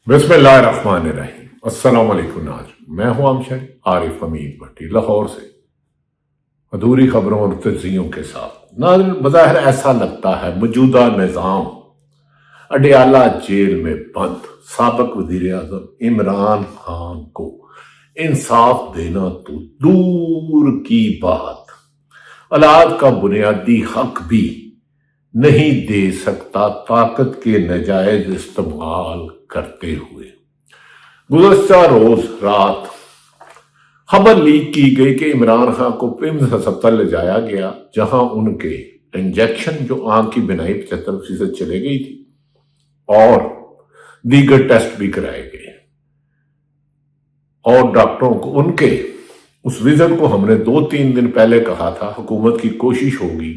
बिस्मिल्लाहिर्रहमानिर्रहीम। अस्सलाम वालेकुम नाज़रीन, मैं हूं आमशरी आरिफ हमीद भट्टी लाहौर से अधूरी खबरों और तज्जियों के साथ। नाज़रीन, बज़ाहिर ऐसा लगता है मौजूदा निज़ाम अडयाला जेल में बंद साबिक वज़ीर आज़म इमरान खान को इंसाफ देना तो दूर की बात, औलाद का बुनियादी हक भी नहीं दे सकता ताकत के नाजायज इस्तेमाल करते हुए। गुज़श्ता रोज रात खबर लीक की गई कि इमरान खान को पिम्स अस्पताल ले जाया गया, जहां उनके इंजेक्शन जो आंख की बिनाई 75% चले गई थी और दीगर टेस्ट भी कराए गए। और डॉक्टरों को उनके उस विजन को हमने 2-3 दिन पहले कहा था, हुकूमत की कोशिश होगी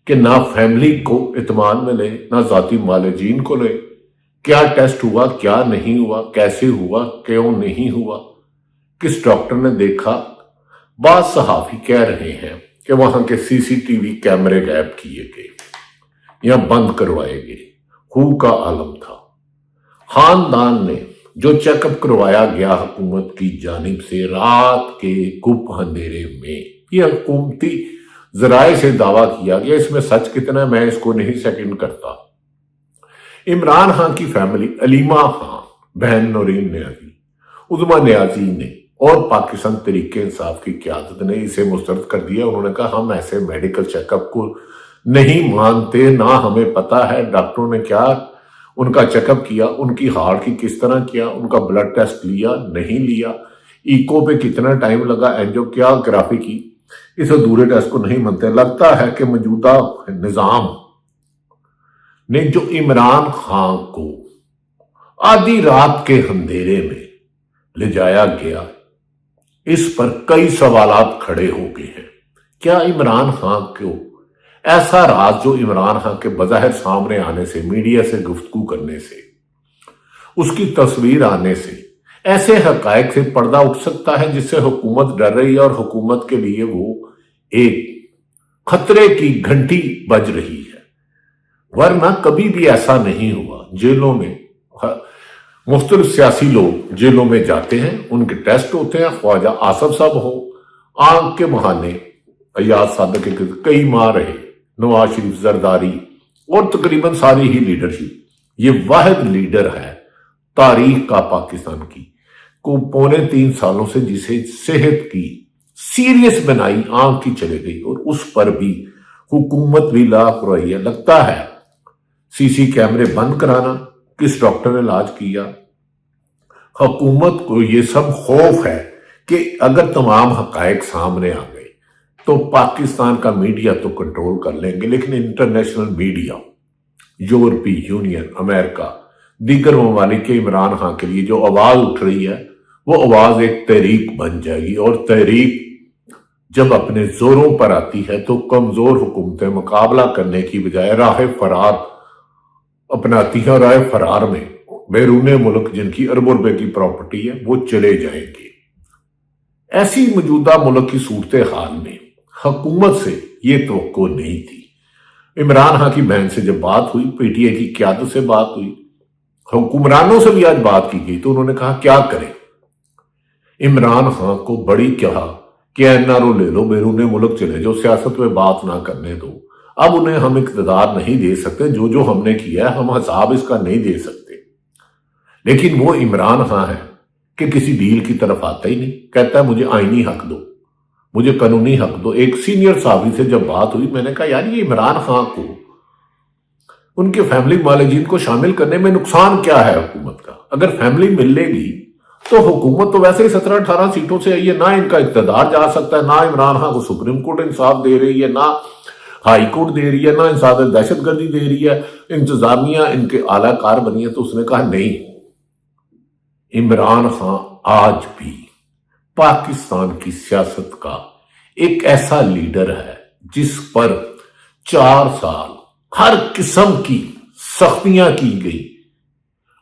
कि ना फैमिली को इत्मीनान में ले, ना जाती मालिजीन को ले। क्या टेस्ट हुआ, क्या नहीं हुआ, कैसे हुआ, क्यों नहीं हुआ, किस डॉक्टर ने देखा। बाद सहाफी कह रहे हैं कि वहां के सीसीटीवी कैमरे गायब किए गए या बंद करवाए गए। हू का आलम था। खानदान ने जो चेकअप करवाया गया हुकूमत की जानिब से रात के गुप अंधेरे में, यह हुकूमती जराए से दावा किया गया। इसमें सच कितना है मैं इसको नहीं सेकंड करता। इमरान खान की फैमिली अलीमा खान, बहन नौरीन न्याजी, उज़मा न्याजी ने और पाकिस्तान तरीके इंसाफ की क़यादत ने इसे मुस्तरद कर दिया। उन्होंने कहा हम ऐसे मेडिकल चेकअप को नहीं मानते, ना हमें पता है डॉक्टरों ने क्या उनका चेकअप किया, उनकी हार्ट की किस तरह किया, उनका ब्लड टेस्ट लिया नहीं लिया, इको पे कितना टाइम लगा, एंजियोग्राफी की, इस अधूरे टेस्ट को नहीं मानते। लगता है कि मौजूदा निजाम ने जो इमरान खान को आधी रात के अंधेरे में ले जाया गया, इस पर कई सवालात खड़े हो गए हैं। क्या इमरान खान को ऐसा राज जो इमरान खान के बज़ाहिर सामने आने से, मीडिया से गुफ्तगू करने से, उसकी तस्वीर आने से, ऐसे हकायक से पर्दा उठ सकता है जिससे हुकूमत डर रही है और हुकूमत के लिए वो एक खतरे की घंटी बज रही है। वरना कभी भी ऐसा नहीं हुआ। जेलों में मुख्तलिफ सियासी लोग जेलों में जाते हैं, उनके टेस्ट होते हैं, ख्वाजा आसफ साहब हो, आंख के बहाने अयाज सादक के कई माह रहे, नवाज शरीफ, जरदारी और तकरीबन सारी ही लीडरशिप। ये वाहिद लीडर है तारीख का पाकिस्तान की को 3.25 सालों से जिसे सेहत की सीरियस बनाई, आंख की चले गई और उस पर भी हुकूमत भी लाख रही है। लगता है सीसी कैमरे बंद कराना, किस डॉक्टर ने इलाज किया। हुकूमत को ये सब खौफ है कि अगर तमाम हकायक सामने आ गए तो पाकिस्तान का मीडिया तो कंट्रोल कर लेंगे, लेकिन इंटरनेशनल मीडिया, यूरोपीय यूनियन, अमेरिका, दीगर ममालिक के इमरान खान के लिए जो आवाज उठ रही है वो आवाज एक तहरीक बन जाएगी। और तहरीक जब अपने जोरों पर आती है तो कमजोर हुकूमतें मुकाबला करने की बजाय राह फरार अपनाती है और राह फरार में बैरून मुल्क जिनकी अरबों रुपए की प्रॉपर्टी है वो चले जाएंगे। ऐसी मौजूदा मुल्क की सूरत हाल में हुकूमत से ये तवक्को नहीं थी। इमरान खान की बहन से जब बात हुई, पीटीआई की क़यादत से बात हुई, हुक्मरानों से भी आज बात की गई, तो उन्होंने कहा क्या करें। इमरान खान को बड़ी कहा कि एनआरओ ले लो, बैरून मुल्क चले जाओ, सियासत में बात ना करने दो। अब उन्हें हम इक़्तिदार नहीं दे सकते, जो जो हमने किया है हम हिसाब इसका नहीं दे सकते। लेकिन वो इमरान खान है कि किसी डील की तरफ आता ही नहीं, कहता है मुझे आईनी हक दो, मुझे कानूनी हक दो। एक सीनियर साहबी से जब बात हुई, मैंने कहा यार ये इमरान खान को उनके फैमिली मालिजीन को शामिल करने में नुकसान क्या है हुकूमत का। अगर फैमिली मिल लेगी तो हुकूमत तो वैसे ही 17-18 सीटों से आई है, ना इनका इक़्तिदार जा सकता है, ना इमरान खान को सुप्रीम कोर्ट इंसाफ दे रही है, ना हाई कोर्ट दे रही है, ना इंसाफ दहशतगर्दी दे रही है, इंतजामिया इनके आलाकार बनी है। तो उसने कहा नहीं, इमरान खान आज भी पाकिस्तान की सियासत का एक ऐसा लीडर है जिस पर 4 साल हर किस्म की सख्तियां की गई,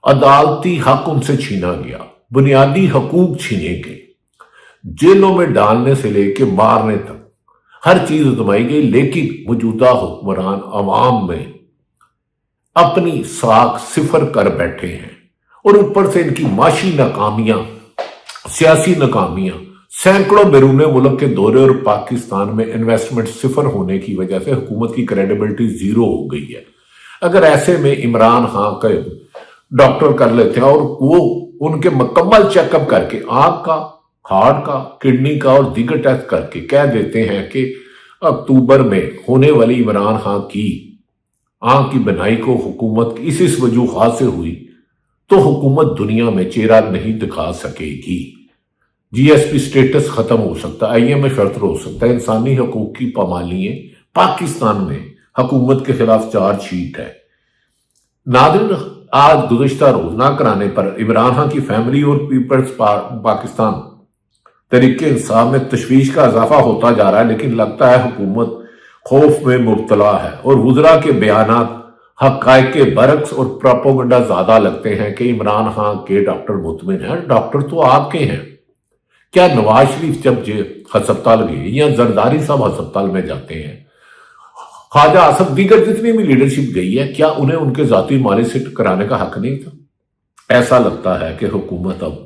अदालती हक उनसे छीना गया, बुनियादी हकूक छीने गए, जेलों में डालने से लेके मारने तक हर चीज उतमाई गई। लेकिन मौजूदा हुक्मरान अवाम में अपनी साख सिफर कर बैठे हैं और ऊपर से इनकी माशी नाकामियां, सियासी नाकामियां, सैकड़ों बैरून मुल्क के दौरे और पाकिस्तान में इन्वेस्टमेंट सिफर होने की वजह से हुकूमत की क्रेडिबिलिटी जीरो हो गई है। अगर ऐसे में इमरान खान का डॉक्टर कर लेते हैं और वो उनके मुकम्मल चेकअप करके आंख का, हार्ट का, किडनी का और दीगर टेस्ट करके कह देते हैं कि अक्टूबर में होने वाली इमरान खान की आंख की बनाई को हुकूमत इस वजूहात से हुई, तो हुकूमत दुनिया में चेहरा नहीं दिखा सकेगी। जीएसपी स्टेटस खत्म हो सकता है, IMF शर्त हो सकता है, इंसानी हकूक की पामालियां पाकिस्तान में हुकूमत के खिलाफ चार्जशीट है। नाज़रीन, आज गुज़िश्ता रोज ना कराने पर इमरान खान की फैमिली और पीपल्स पाकिस्तान तरीके इंसाफ में तशवीश का इजाफा होता जा रहा है, लेकिन लगता है हुकूमत खौफ में मुब्तला है और वुज़रा के बयानात हक़ाइक़ के बरक्स और प्रोपेगेंडा ज्यादा लगते हैं कि इमरान खान के डॉक्टर मुतमिन है। डॉक्टर तो आपके हैं। क्या नवाज शरीफ जब हस्पताल गए या जरदारी साहब हस्पताल में जाते हैं, ख्वाजा आसफ, दीगर जितनी भी लीडरशिप गई है, क्या उन्हें उनके जाती मालिक से कराने का हक नहीं था? ऐसा लगता है कि हुकूमत अब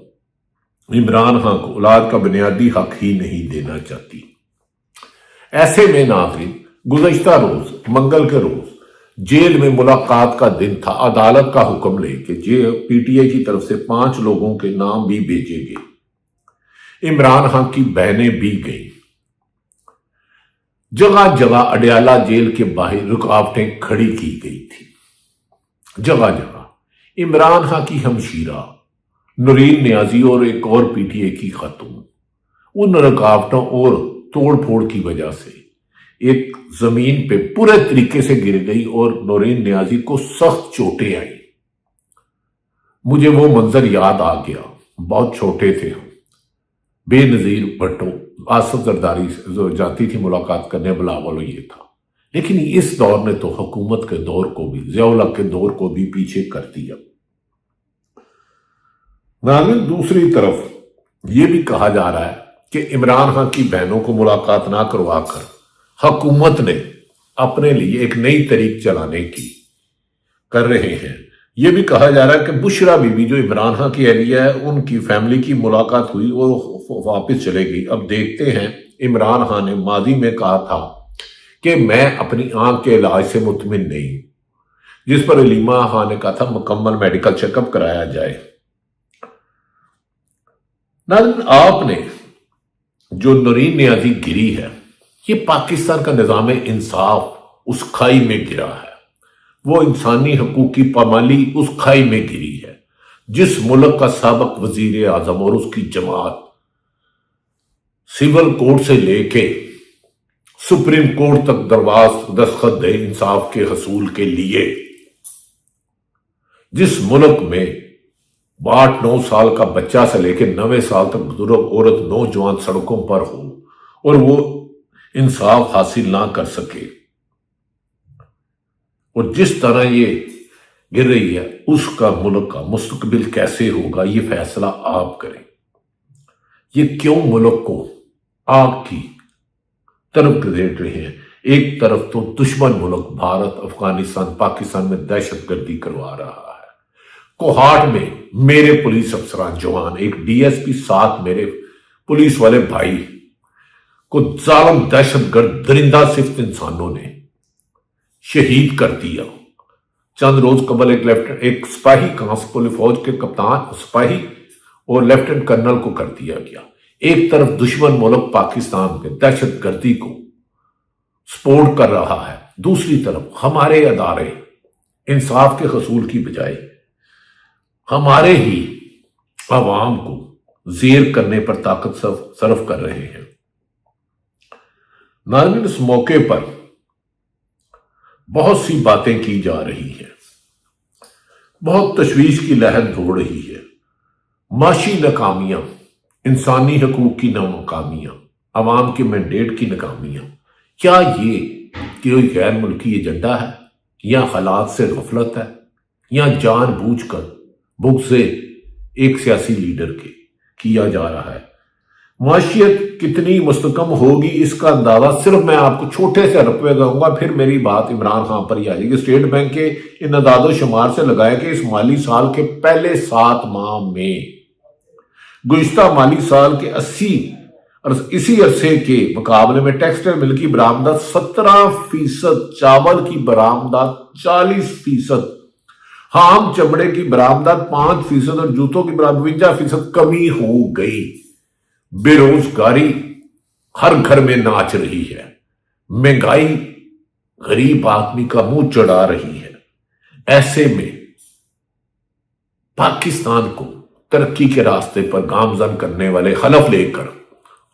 इमरान खान को औलाद का बुनियादी हक ही नहीं देना चाहती। ऐसे में नाज़रीन, गुज़श्ता रोज मंगल के रोज जेल में मुलाकात का दिन था। अदालत का हुक्म लेके PTI की तरफ से 5 लोगों के नाम भी भेजे गए। इमरान खान की बहनें भी गई। जगह जगह अडयाला जेल के बाहर रुकावटें खड़ी की गई थी। जगह जगह इमरान खान की हमशीरा नूरीन नियाजी और एक और PTI की खातून उन रुकावटों और तोड़ फोड़ की वजह से एक जमीन पे पूरे तरीके से गिर गई और नूरीन नियाजी को सख्त चोटें आई। मुझे वो मंजर याद आ गया, बहुत छोटे थे हम। बेनजीर भट्टो, आसफ जरदारी जो जाती थी मुलाकात करने, बिलावल ये था। लेकिन इस दौर ने तो हुकूमत के दौर को भी, ज़िया-उल हक के दौर को भी पीछे कर दिया। नाज़रीन, दूसरी तरफ यह भी कहा जा रहा है कि इमरान खान की बहनों को मुलाकात ना करवाकर हुकूमत ने अपने लिए एक नई तरीक चलाने की कर रहे हैं। यह भी कहा जा रहा है कि बुशरा बीबी जो इमरान खान की अहलिया है, उनकी फैमिली की मुलाकात हुई और वापस चले गई। अब देखते हैं, इमरान खान ने माजी में कहा था कि मैं अपनी आंख के इलाज से मुतमिन नहीं हूं, जिस पर अलीमा खान ने कहा था मुकम्मल मेडिकल चेकअप कराया जाए। नाज़रीन, आपने जो नूरीन नियाजी गिरी है, ये पाकिस्तान का निज़ाम इंसाफ उस खाई में गिरा है। वो इंसानी हकूक की पामाली उस खाई में गिरी है जिस मुल्क का साबिक वजीर आजम और उसकी जमात सिविल कोर्ट से लेके सुप्रीम कोर्ट तक दरवाज दस्तखत दे इंसाफ के हसूल के लिए, जिस मुल्क में 8-9 साल का बच्चा से लेकर 90 साल तक बुजुर्ग औरत नौजवान सड़कों पर हो और वो इंसाफ हासिल ना कर सके, और जिस तरह ये गिर रही है, उसका मुल्क का मुस्तकबिल कैसे होगा, ये फैसला आप करें। ये क्यों मुल्क को आग की तरफ देख रहे हैं? एक तरफ तो दुश्मन मुल्क भारत, अफगानिस्तान, पाकिस्तान में दहशतगर्दी करवा रहा है। कोहाट में मेरे पुलिस अफसरान जवान, एक DSP, 7 मेरे पुलिस वाले भाई को जालिम दहशतगर्द दरिंदा सिफ्त इंसानों ने शहीद कर दिया। चंद रोज कबल एक सिपाही, कांस्टेबल फौज के कप्तान सिपाही और लेफ्टिनेंट कर्नल को कर दिया गया। एक तरफ दुश्मन मुल्क पाकिस्तान के दहशतगर्दी को सपोर्ट कर रहा है, दूसरी तरफ हमारे अदारे इंसाफ के हसूल की बजाय हमारे ही अवाम को जेर करने पर ताकत सर्फ कर रहे हैं। नाज़रीन, इस मौके पर बहुत सी बातें की जा रही हैं, बहुत तशवीश की लहर दौड़ रही है। माशी नाकामियां, इंसानी हकूक की नाकामियां, अवाम के मैंडेट की नाकामियां, क्या ये कोई गैर मुल्की एजेंडा है या हालात से गफलत है या जानबूझकर बुग़्ज़ से एक सियासी लीडर के किया जा रहा है? معیشت کتنی مستحکم ہوگی اس کا اندازہ صرف میں آپ کو چھوٹے سے رقبے دوں گا، پھر میری بات عمران خان پر ہی آ جائے گی۔ اسٹیٹ بینک کے ان اعداد و شمار سے لگایا کہ اس مالی سال کے پہلے 7 ماہ میں گزشتہ مالی سال کے اسی عرصے کے مقابلے میں ٹیکسٹائل مل کی برآمدات 17%، چاول کی برآمدات 40%، خام چمڑے کی برآمدات 5% اور جوتوں کی برآمدات 52% کمی ہو گئی۔ بے روزگاری ہر گھر میں ناچ رہی ہے، مہنگائی غریب آدمی کا منہ چڑھا رہی ہے۔ ایسے میں پاکستان کو ترقی کے راستے پر گامزن کرنے والے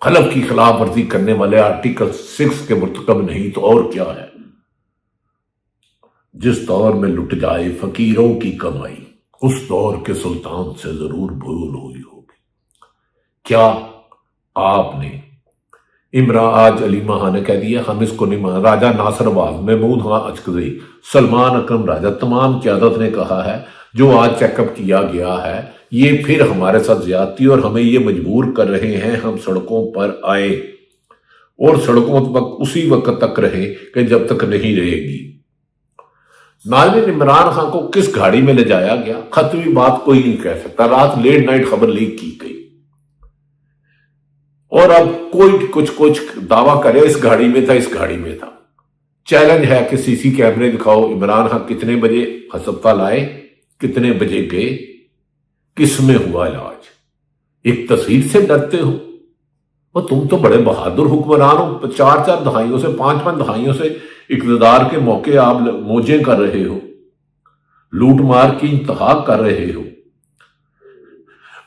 حلف کی خلاف ورزی کرنے والے آرٹیکل 6 کے مرتکب نہیں تو اور کیا ہے۔ جس دور میں لٹ جائے فقیروں کی کمائی، اس دور کے سلطان سے ضرور بھول ہوئی ہوگی۔ کیا آپ نے آج علیمہ خان نے کہہ دیا ہم اس کو نہیں مان، راجہ ناصر آباد، محمود خان اچکزئی، سلمان اکرم راجہ، تمام قیادت نے کہا ہے جو آج چیک اپ کیا گیا ہے یہ پھر ہمارے ساتھ زیادتی اور ہمیں یہ مجبور کر رہے ہیں ہم سڑکوں پر آئے اور سڑکوں پر اسی وقت تک رہے کہ جب تک نہیں رہے گی۔ ناظرین، عمران خان کو کس گاڑی میں لے جایا گیا ختمی بات کوئی نہیں کہہ سکتا۔ رات لیٹ نائٹ خبر لیک کی گئی اور اب کوئی کچھ دعویٰ کرے اس گاڑی میں تھا۔ چیلنج ہے کہ سی سی کیمرے دکھاؤ، عمران خان کتنے بجے ہسپتال آئے، کتنے بجے گئے، کس میں ہوا علاج۔ ایک تصویر سے ڈرتے ہو اور تم تو بڑے بہادر حکمران ہو، 4 دہائیوں سے 5 دہائیوں سے اقتدار کے موقع آپ موجیں کر رہے ہو، لوٹ مار کی انتہا کر رہے ہو۔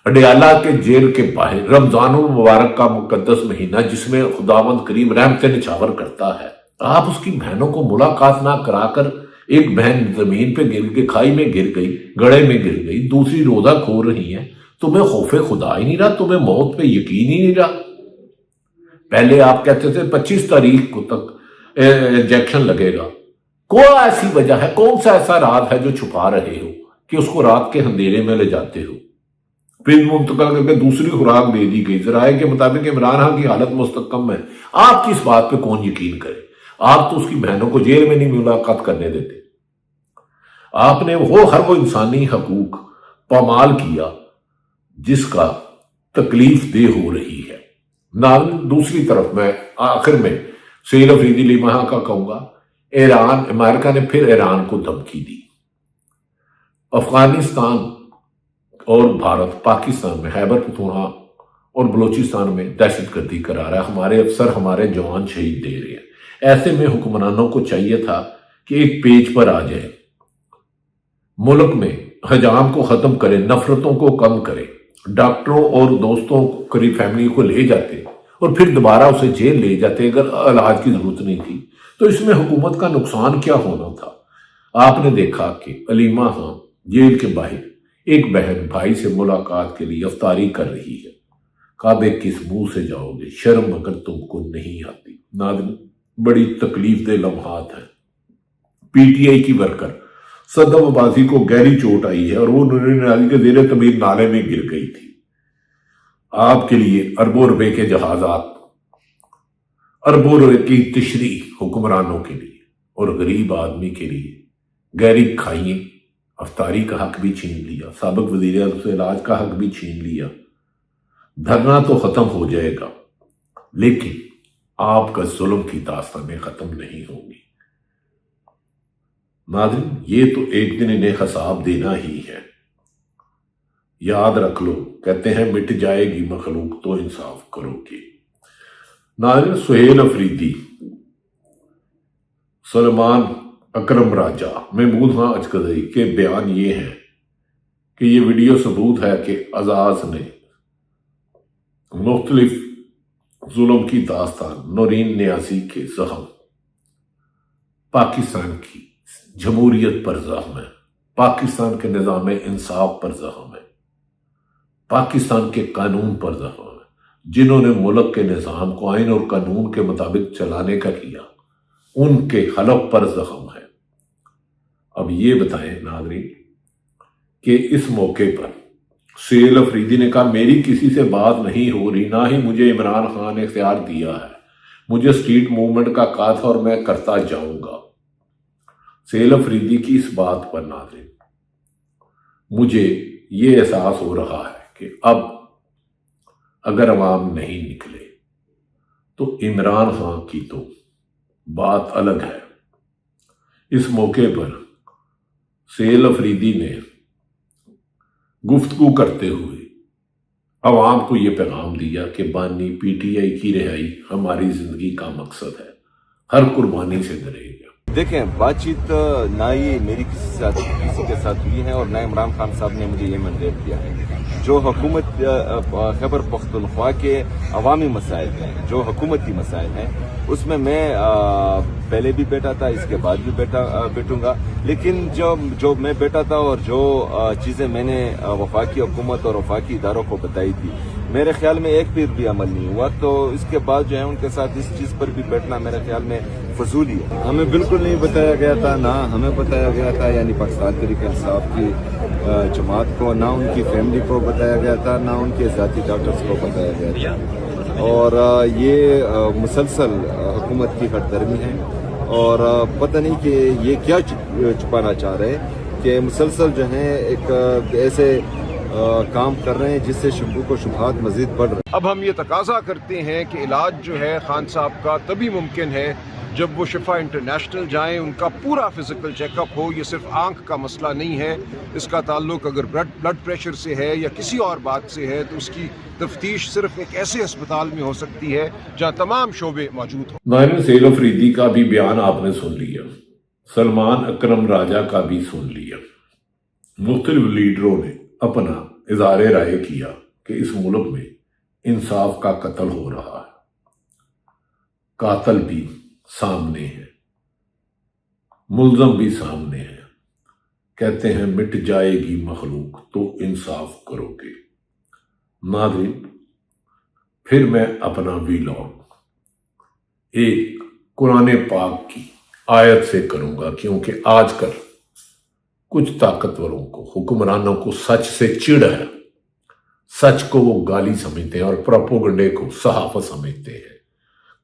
اڈیالہ کے جیل کے باہر رمضان المبارک کا مقدس مہینہ جس میں خداوند کریم رحمتیں نچھاور کرتا ہے، آپ اس کی بہنوں کو ملاقات نہ کرا کر، ایک بہن زمین پہ گر کے کھائی میں گر گئی، گڑھے میں گر گئی، دوسری روزہ کھول رہی ہیں، تمہیں خوف خدا ہی نہیں رہا، تمہیں موت پہ یقین ہی نہیں رہا۔ پہلے آپ کہتے تھے 25 تاریخ کو تک انجیکشن لگے گا، کون ایسی وجہ ہے، کون سا ایسا راز ہے جو چھپا رہے ہو کہ اس کو رات کے اندھیرے میں لے جاتے ہو؟ پھر منتقل کر کے دوسری خوراک دے دی گئی، ذرائع کے مطابق عمران خان کی حالت مستحکم ہے۔ آپ کی اس بات پہ کون یقین کرے؟ آپ تو اس کی بہنوں کو جیل میں نہیں ملاقات کرنے دیتے۔ آپ نے وہ انسانی حقوق پامال کیا جس کا تکلیف دہ ہو رہی ہے۔ دوسری طرف میں آخر میں سہیل افریدی علیمہ خان کا کہوں گا، امریکہ نے پھر ایران کو دھمکی دی۔ افغانستان اور بھارت پاکستان میں خیبر پختونخوا اور بلوچستان میں دہشت گردی کرا رہا ہے، ہمارے افسر ہمارے جوان شہید دے رہے ہیں۔ ایسے میں حکمرانوں کو چاہیے تھا کہ ایک پیج پر آ جائے، ملک میں حجام کو ختم کرے، نفرتوں کو کم کرے، ڈاکٹروں اور دوستوں قریب فیملی کو لے جاتے اور پھر دوبارہ اسے جیل لے جاتے اگر علاج کی ضرورت نہیں تھی تو اس میں حکومت کا نقصان کیا ہونا تھا۔ آپ نے دیکھا کہ علیمہ خان جیل کے باہر ایک بہن بھائی سے ملاقات کے لیے افطاری کر رہی ہے۔ کعبے کس منہ سے جاؤ گے، شرم اگر تم کو نہیں آتی۔ ناظرین، بڑی تکلیف دہ لمحات ہیں۔ پی ٹی آئی کی ورکر صدم عباسی کو گہری چوٹ آئی ہے اور وہ نالی کے زیر تعمیر نالے میں گر گئی تھی۔ آپ کے لیے اربوں روپے کے جہازات، اربوں روپے کی تشریح حکمرانوں کے لیے اور غریب آدمی کے لیے گہری کھائیے، افطاری کا حق بھی چھین لیا، سابق وزیر اعظم سے علاج کا حق بھی چھین لیا۔ دھرنا تو ختم ہو جائے گا لیکن آپ کا ظلم کی داستانیں ختم نہیں ہوں گی۔ ناظرین، یہ تو ایک دن انہیں حساب دینا ہی ہے۔ یاد رکھ لو، کہتے ہیں مٹ جائے گی مخلوق تو انصاف کرو گے۔ ناظرین، سہیل افریدی، سلمان اکرم راجہ، محمود خان اچکزئی کے بیان یہ ہیں کہ یہ ویڈیو ثبوت ہے کہ اعزاز نے مختلف ظلم کی داستان، نورین نیازی کے زخم، پاکستان کی جمہوریت پر زخم ہے، پاکستان کے نظام انصاف پر زخم ہے، پاکستان کے قانون پر زخم ہے۔ جنہوں نے ملک کے نظام کو آئین اور قانون کے مطابق چلانے کا کیا، ان کے حلف پر زخم ہے۔ اب یہ بتائیں ناظرین کہ اس موقع پر سیل افریدی نے کہا میری کسی سے بات نہیں ہو رہی، نہ ہی مجھے عمران خان نے اختیار دیا ہے، مجھے اسٹریٹ موومنٹ کا کہا تھا اور میں کرتا جاؤں گا۔ سیل افریدی کی اس بات پر ناظرین مجھے یہ احساس ہو رہا ہے کہ اب اگر عوام نہیں نکلے تو عمران خان کی تو بات الگ ہے۔ اس موقع پر سیل افریدی نے گفتگو کرتے ہوئے عوام کو یہ پیغام دیا کہ بانی پی ٹی آئی کی رہائی ہماری زندگی کا مقصد ہے، ہر قربانی سے ڈرے گا۔ دیکھیں، بات چیت نہ ہی میری کسی کے ساتھ ہوئی ہے اور نہ عمران خان صاحب نے مجھے یہ مینڈیٹ دیا ہے۔ جو حکومت خیبر پختونخوا کے عوامی مسائل ہیں، جو حکومتی مسائل ہیں، اس میں پہلے بھی بیٹھا تھا، اس کے بعد بھی بیٹھوں گا، لیکن جو میں بیٹھا تھا اور جو چیزیں میں نے وفاقی حکومت اور وفاقی اداروں کو بتائی تھی، میرے خیال میں ایک پیر بھی عمل نہیں ہوا، تو اس کے بعد جو ہے ان کے ساتھ اس چیز پر بھی بیٹھنا میرے خیال میں فضول ہی ہے۔ ہمیں بالکل نہیں بتایا گیا تھا، نہ ہمیں بتایا گیا تھا، یعنی پاکستان تحریک انصاف کی جماعت کو، نہ ان کی فیملی کو بتایا گیا تھا، نہ ان کے ذاتی ڈاکٹرز کو بتایا گیا تھا، اور یہ مسلسل حکومت کی ہٹ-درمی ہے، اور پتہ نہیں کہ یہ کیا چھپانا چاہ رہے کہ مسلسل جو ہیں ایک ایسے کام کر رہے ہیں جس سے شبہات و شبہات مزید بڑھ رہے ہیں۔ اب ہم یہ تقاضا کرتے ہیں کہ علاج جو ہے خان صاحب کا تبھی ممکن ہے جب وہ شفا انٹرنیشنل جائیں، ان کا پورا فزیکل چیک اپ ہو۔ یہ صرف آنکھ کا مسئلہ نہیں ہے، اس کا تعلق اگر بلڈ پریشر سے ہے یا کسی اور بات سے ہے تو اس کی تفتیش صرف ایک ایسے اسپتال میں ہو سکتی ہے جہاں تمام شعبے موجود ہوں۔ نائم سیل افریدی کا بھی بیان آپ نے سن لیا، سلمان اکرم راجہ کا بھی سن لیا۔ مختلف لیڈروں نے اپنا اظہار رائے کیا کہ اس ملک میں انصاف کا قتل ہو رہا ہے، قاتل بھی سامنے ہے، ملزم بھی سامنے ہے، کہتے ہیں مٹ جائے گی مخلوق تو انصاف کرو گے۔ ناظرین، پھر میں اپنا ویلاگ ایک قرآن پاک کی آیت سے کروں گا، کیونکہ آج کل کچھ طاقتوروں کو، حکمرانوں کو سچ سے چڑ ہے، سچ کو وہ گالی سمجھتے ہیں اور پروپیگنڈے کو صحافت سمجھتے ہیں۔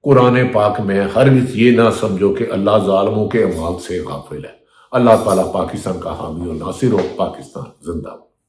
قرآن پاک میں ہرگز یہ نہ سمجھو کہ اللہ ظالموں کے اعمال سے غافل ہے۔ اللہ تعالیٰ پاکستان کا حامی و ناصر ہو۔ پاکستان زندہ باد۔